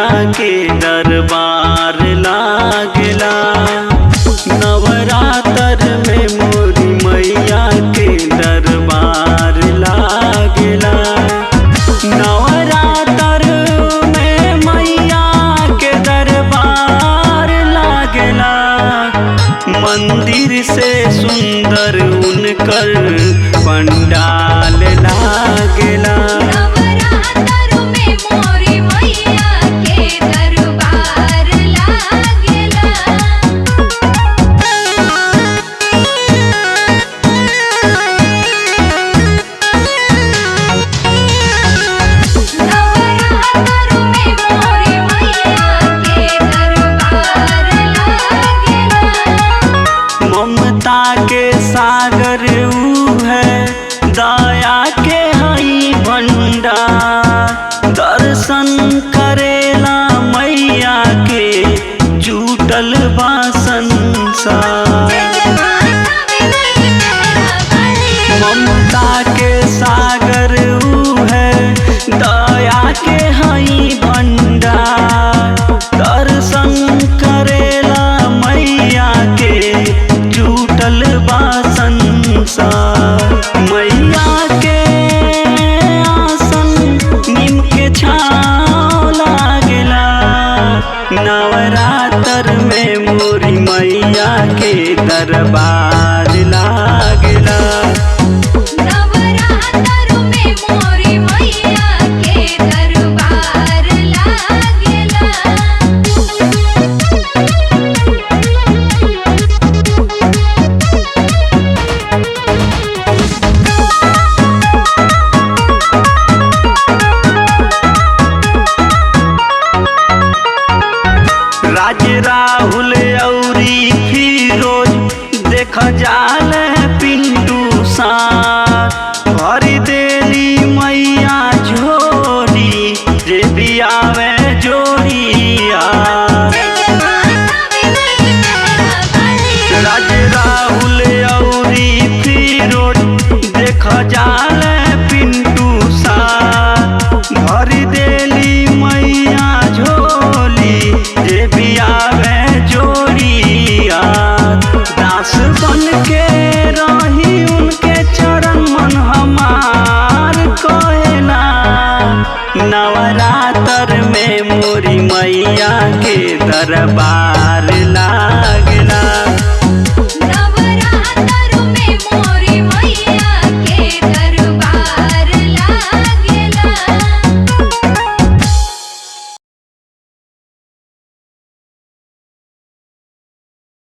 मैया के दरबार लागेला। नवरात्र में मोरी मैया के दरबार लागेला। नवरात्र में मैया के दरबार लागेला। मंदिर से सुंदर उनकर पंडाल लागेला। ममता के सागर ऊ है, दया के हई भंडार। दर्शन करेला मैया के जुटल बा संसार। ममता के सागर ऊ है, दया के हई भंडार। दर्शन करेला मैया के जुटल बा संसार। मैया के आसन नीम के छाँव लागेला। नवरात्र में मोरी मैया के दरबार लागेला। राज राहुल औरी फिरोज देख जाल पिंटू साथ। भर देली मैया झोली जे भी आवे जोड़िया। राज राहुल औरी फिरोज देख जाल पिंटू साथ। भर देली मैया झोली जे भी आवे जोड़िया। दास बन के रही उनके चरण मन हमार कहेला। नवरात्र में मोरी मैया के दरबार